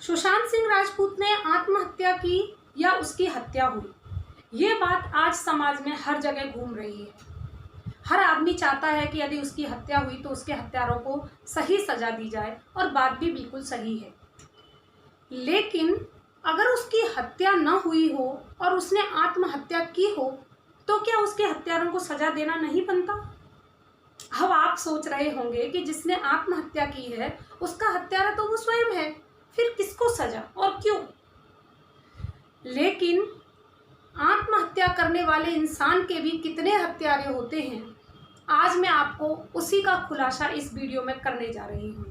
सुशांत सिंह राजपूत ने आत्महत्या की या उसकी हत्या हुई, ये बात आज समाज में हर जगह घूम रही है। हर आदमी चाहता है कि यदि उसकी हत्या हुई तो उसके हत्यारों को सही सजा दी जाए, और बात भी बिल्कुल सही है। लेकिन अगर उसकी हत्या न हुई हो और उसने आत्महत्या की हो तो क्या उसके हत्यारों को सजा देना नहीं बनता? अब आप सोच रहे होंगे कि जिसने आत्महत्या की है उसका हत्यारा तो वो स्वयं है, फिर किसको सजा और क्यों? लेकिन आत्महत्या करने वाले इंसान के भी कितने हत्यारे होते हैं, आज मैं आपको उसी का खुलासा इस वीडियो में करने जा रही हूँ।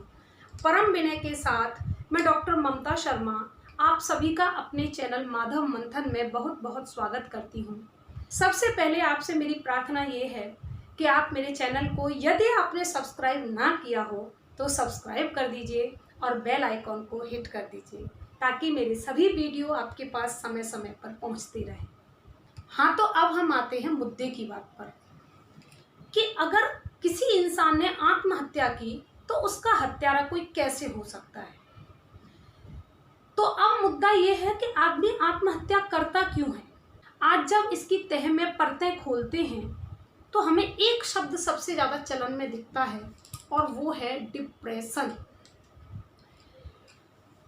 परम विनय के साथ मैं डॉक्टर ममता शर्मा आप सभी का अपने चैनल माधव मंथन में बहुत बहुत स्वागत करती हूँ। सबसे पहले आपसे मेरी प्रार्थना ये है कि आप मेरे चैनल को यदि आपने सब्सक्राइब ना किया हो तो सब्सक्राइब कर दीजिए और बेल आइकॉन को हिट कर दीजिए, ताकि मेरे सभी वीडियो आपके पास समय समय पर पहुंचती रहे। हाँ, तो अब हम आते हैं मुद्दे की बात पर कि अगर किसी इंसान ने आत्महत्या की तो उसका हत्यारा कोई कैसे हो सकता है। तो अब मुद्दा ये है कि आदमी आत्महत्या करता क्यों है। आज जब इसकी तह में परतें खोलते हैं तो हमें एक शब्द सबसे ज़्यादा चलन में दिखता है, और वो है डिप्रेशन।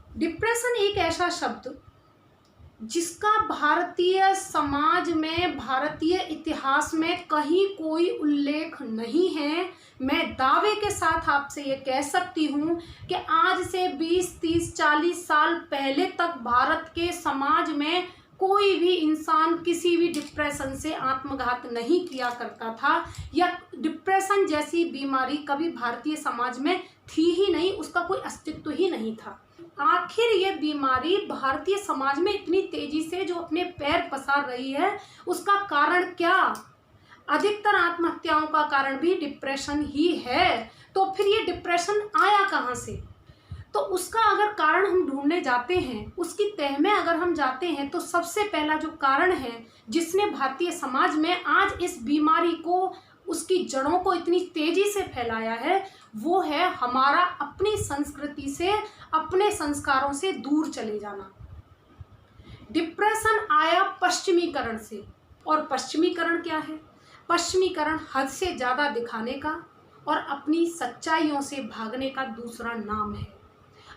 डिप्रेशन एक ऐसा शब्द जिसका भारतीय समाज में, भारतीय इतिहास में कहीं कोई उल्लेख नहीं है। मैं दावे के साथ आपसे ये कह सकती हूँ कि आज से 20, 30, 40 साल पहले तक भारत के समाज में कोई भी इंसान किसी भी डिप्रेशन से आत्मघात नहीं किया करता था, या डिप्रेशन जैसी बीमारी कभी भारतीय समाज में थी ही नहीं, उसका कोई अस्तित्व ही नहीं था। आखिर ये बीमारी भारतीय समाज में इतनी तेजी से जो अपने पैर पसार रही है, उसका कारण क्या? अधिकतर आत्महत्याओं का कारण भी डिप्रेशन ही है। तो फिर ये डिप्रेशन आया कहाँ से? तो उसका अगर कारण हम ढूंढने जाते हैं, उसकी तह में अगर हम जाते हैं, तो सबसे पहला जो कारण है जिसने भारतीय समाज में आज इस बीमारी को, उसकी जड़ों को इतनी तेजी से फैलाया है, वो है हमारा अपनी संस्कृति से, अपने संस्कारों से दूर चले जाना। डिप्रेशन आया पश्चिमीकरण से, और पश्चिमीकरण क्या है? पश्चिमीकरण हद से ज़्यादा दिखाने का और अपनी सच्चाइयों से भागने का दूसरा नाम है।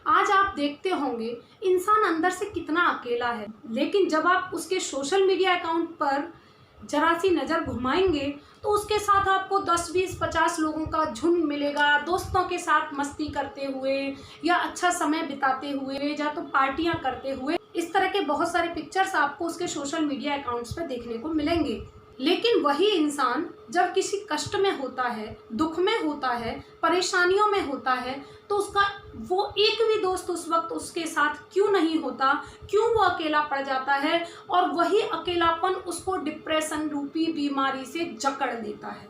आज आप देखते होंगे इंसान अंदर से कितना अकेला है, लेकिन जब आप उसके सोशल मीडिया अकाउंट पर जरा सी नज़र घुमाएंगे तो उसके साथ आपको 10, 20, 50 लोगों का झुंड मिलेगा, दोस्तों के साथ मस्ती करते हुए या अच्छा समय बिताते हुए या तो पार्टियां करते हुए। इस तरह के बहुत सारे पिक्चर्स आपको उसके सोशल मीडिया अकाउंट्स पर देखने को मिलेंगे। लेकिन वही इंसान जब किसी कष्ट में होता है, दुख में होता है, परेशानियों में होता है, तो उसका वो एक भी दोस्त उस वक्त उसके साथ क्यों नहीं होता, क्यों वो अकेला पड़ जाता है, और वही अकेलापन उसको डिप्रेशन रूपी बीमारी से जकड़ देता है।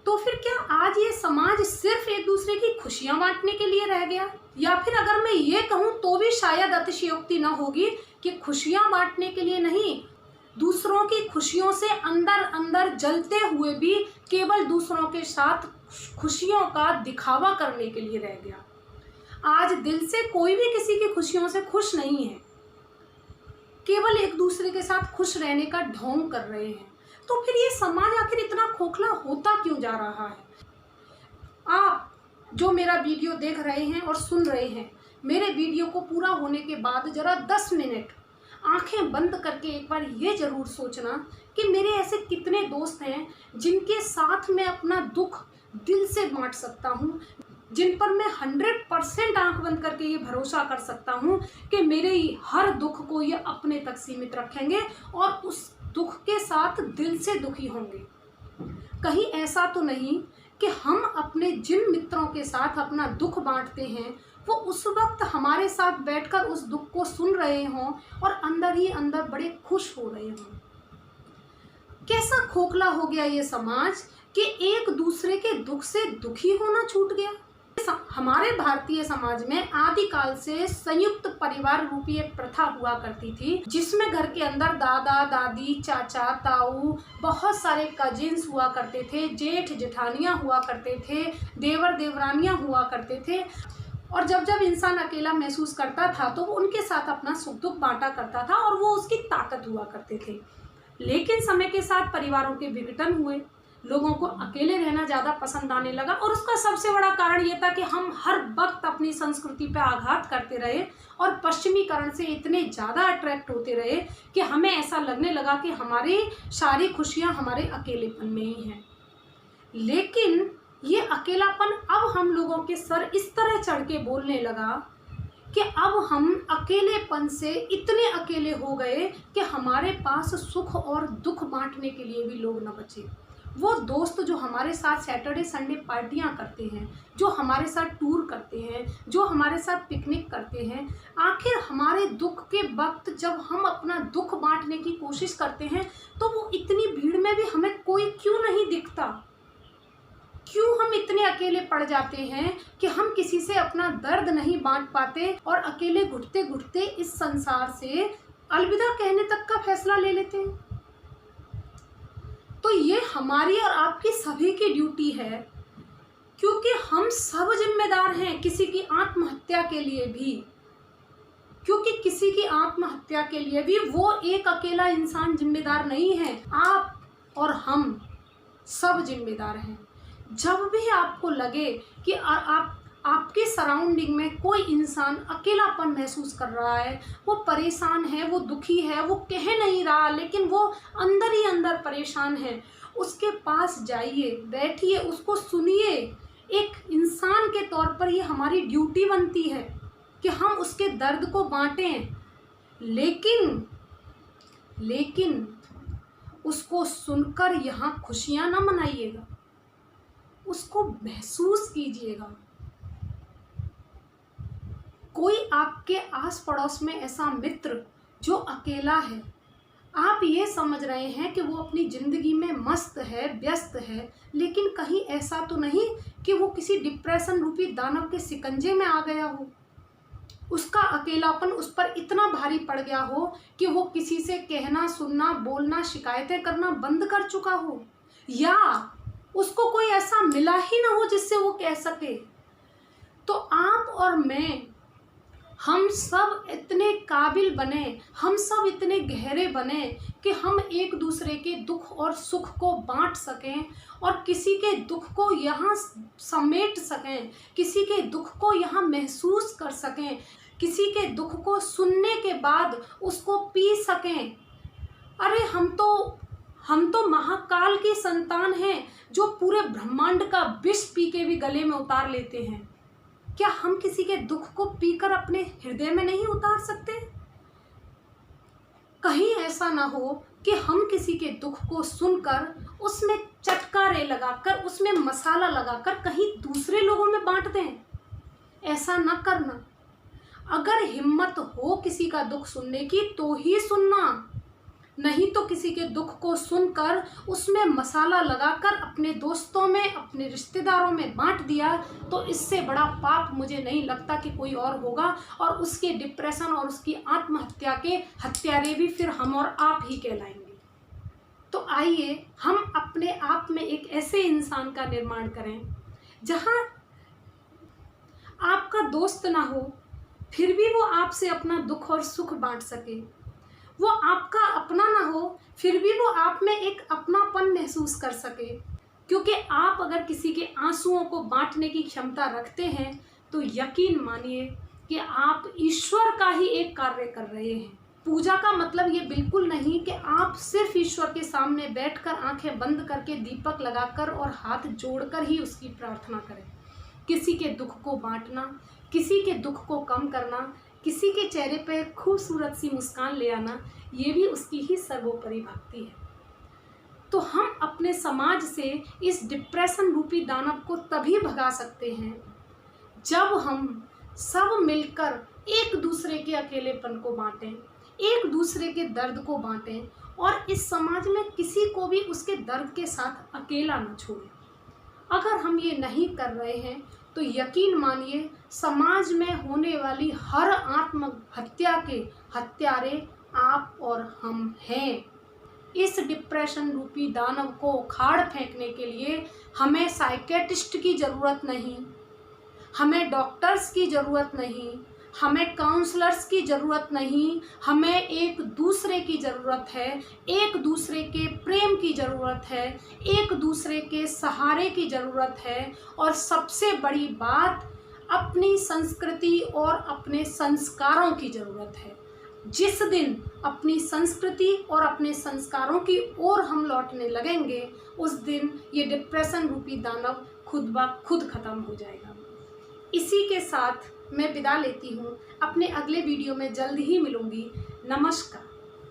तो फिर क्या आज ये समाज सिर्फ एक दूसरे की खुशियां बांटने के लिए रह गया? या फिर अगर मैं ये कहूँ तो भी शायद अतिशयोक्ति न होगी कि खुशियां बांटने के लिए नहीं, दूसरों की खुशियों से अंदर अंदर जलते हुए भी केवल दूसरों के साथ खुशियों का दिखावा करने के लिए रह गया। आज दिल से कोई भी किसी की खुशियों से खुश नहीं है, केवल एक दूसरे के साथ खुश रहने का ढोंग कर रहे हैं। तो फिर ये समाज आखिर इतना खोखला होता क्यों जा रहा है? आप जो मेरा वीडियो देख रहे हैं और सुन रहे हैं, मेरे वीडियो को पूरा होने के बाद जरा 10 मिनट आंखें बंद करके एक बार ये ज़रूर सोचना कि मेरे ऐसे कितने दोस्त हैं जिनके साथ मैं अपना दुख दिल से बांट सकता हूँ, जिन पर मैं 100% आंख बंद करके ये भरोसा कर सकता हूँ कि मेरे हर दुख को ये अपने तक सीमित रखेंगे और उस दुख के साथ दिल से दुखी होंगे। कहीं ऐसा तो नहीं कि हम अपने जिन मित्रों के साथ अपना दुख बांटते हैं वो उस वक्त हमारे साथ बैठकर उस दुख को सुन रहे हों और अंदर ही अंदर बड़े खुश हो रहे हों। कैसा खोखला हो गया ये समाज कि एक दूसरे के दुख से दुखी होना छूट गया। हमारे भारतीय समाज में आदिकाल से संयुक्त परिवार रूपी एक प्रथा हुआ करती थी, जिसमें घर के अंदर दादा दादी, चाचा ताऊ, बहुत सारे कजिन्स हुआ करते थे, जेठ जेठानियाँ हुआ करते थे, देवर देवरानियाँ हुआ करते थे। और जब जब इंसान अकेला महसूस करता था तो वो उनके साथ अपना सुख दुख बांटा करता था और वो उसकी ताकत हुआ करते थे। लेकिन समय के साथ परिवारों के विघटन हुए, लोगों को अकेले रहना ज़्यादा पसंद आने लगा और उसका सबसे बड़ा कारण ये था कि हम हर वक्त अपनी संस्कृति पर आघात करते रहे और पश्चिमीकरण से इतने ज़्यादा अट्रैक्ट होते रहे कि हमें ऐसा लगने लगा कि हमारी सारी खुशियाँ हमारे अकेलेपन में ही हैं। लेकिन ये अकेलापन अब हम लोगों के सर इस तरह चढ़ के बोलने लगा कि अब हम अकेलेपन से इतने अकेले हो गए कि हमारे पास सुख और दुख बांटने के लिए भी लोग न बचे। वो दोस्त जो हमारे साथ सैटरडे संडे पार्टियां करते हैं, जो हमारे साथ टूर करते हैं, जो हमारे साथ पिकनिक करते हैं, आखिर हमारे दुख के वक्त जब हम अपना दुख बांटने की कोशिश करते हैं तो वो इतनी भीड़ में भी हमें कोई क्यों नहीं दिखता? क्यों हम इतने अकेले पड़ जाते हैं कि हम किसी से अपना दर्द नहीं बांट पाते और अकेले घुटते घुटते इस संसार से अलविदा कहने तक का फैसला ले लेते हैं? तो ये हमारी और आपकी सभी की ड्यूटी है, क्योंकि हम सब जिम्मेदार हैं किसी की आत्महत्या के लिए भी, क्योंकि किसी की आत्महत्या के लिए भी वो एक अकेला इंसान जिम्मेदार नहीं है, आप और हम सब जिम्मेदार हैं। जब भी आपको लगे कि आपके सराउंडिंग में कोई इंसान अकेलापन महसूस कर रहा है, वो परेशान है, वो दुखी है, वो कह नहीं रहा लेकिन वो अंदर ही अंदर परेशान है, उसके पास जाइए, बैठिए, उसको सुनिए। एक इंसान के तौर पर ये हमारी ड्यूटी बनती है कि हम उसके दर्द को बांटें, लेकिन उसको सुनकर यहाँ खुशियाँ ना मनाइएगा, उसको महसूस कीजिएगा। कोई आपके आस पड़ोस में ऐसा मित्र जो अकेला है, आप ये समझ रहे हैं कि वो अपनी ज़िंदगी में मस्त है, व्यस्त है, लेकिन कहीं ऐसा तो नहीं कि वो किसी डिप्रेशन रूपी दानव के शिकंजे में आ गया हो, उसका अकेलापन उस पर इतना भारी पड़ गया हो कि वो किसी से कहना, सुनना, बोलना, शिकायतें करना बंद कर चुका हो, या उसको कोई ऐसा मिला ही ना हो जिससे वो कह सके। तो आप और मैं, हम सब इतने काबिल बने, हम सब इतने गहरे बने कि हम एक दूसरे के दुख और सुख को बांट सकें और किसी के दुख को यहाँ समेट सकें, किसी के दुख को यहाँ महसूस कर सकें, किसी के दुख को सुनने के बाद उसको पी सकें। अरे हम तो महाकाल की संतान हैं जो पूरे ब्रह्मांड का विष पी के भी गले में उतार लेते हैं। क्या हम किसी के दुख को पीकर अपने हृदय में नहीं उतार सकते? कहीं ऐसा ना हो कि हम किसी के दुख को सुनकर उसमें चटकारे लगाकर, उसमें मसाला लगाकर कहीं दूसरे लोगों में बांट दें। ऐसा ना करना। अगर हिम्मत हो किसी का दुख सुनने की तो ही सुनना, नहीं तो किसी के दुख को सुनकर उसमें मसाला लगाकर अपने दोस्तों में, अपने रिश्तेदारों में बांट दिया तो इससे बड़ा पाप मुझे नहीं लगता कि कोई और होगा। और उसके डिप्रेशन और उसकी आत्महत्या के हत्यारे भी फिर हम और आप ही कहलाएंगे। तो आइए हम अपने आप में एक ऐसे इंसान का निर्माण करें जहां आपका दोस्त ना हो फिर भी वो आपसे अपना दुख और सुख बांट सके, वो आपका अपना ना हो फिर भी वो आप में एक अपनापन महसूस कर सके। क्योंकि आप अगर किसी के आंसुओं को बांटने की क्षमता रखते हैं तो यकीन मानिए कि आप ईश्वर का ही एक कार्य कर रहे हैं। पूजा का मतलब ये बिल्कुल नहीं कि आप सिर्फ ईश्वर के सामने बैठकर आंखें बंद करके दीपक लगाकर और हाथ जोड़कर ही उसकी प्रार्थना करें। किसी के दुख को बांटना, किसी के दुख को कम करना, किसी के चेहरे पर खूबसूरत सी मुस्कान ले आना, ये भी उसकी ही सर्वोपरि भक्ति है। तो हम अपने समाज से इस डिप्रेशन रूपी दानव को तभी भगा सकते हैं जब हम सब मिलकर एक दूसरे के अकेलेपन को बांटें, एक दूसरे के दर्द को बांटें और इस समाज में किसी को भी उसके दर्द के साथ अकेला न छोड़ें। अगर हम ये नहीं कर रहे हैं तो यकीन मानिए समाज में होने वाली हर आत्महत्या के हत्यारे आप और हम हैं। इस डिप्रेशन रूपी दानव को उखाड़ फेंकने के लिए हमें साइकियाट्रिस्ट की ज़रूरत नहीं, हमें डॉक्टर्स की ज़रूरत नहीं, हमें काउंसलर्स की ज़रूरत नहीं, हमें एक दूसरे की ज़रूरत है, एक दूसरे के प्रेम की ज़रूरत है, एक दूसरे के सहारे की ज़रूरत है। और सबसे बड़ी बात, अपनी संस्कृति और अपने संस्कारों की ज़रूरत है। जिस दिन अपनी संस्कृति और अपने संस्कारों की ओर हम लौटने लगेंगे, उस दिन ये डिप्रेशन रूपी दानव खुद ब खुद ख़त्म हो जाएगा। इसी के साथ मैं विदा लेती हूँ। अपने अगले वीडियो में जल्द ही मिलूँगी। नमस्कार।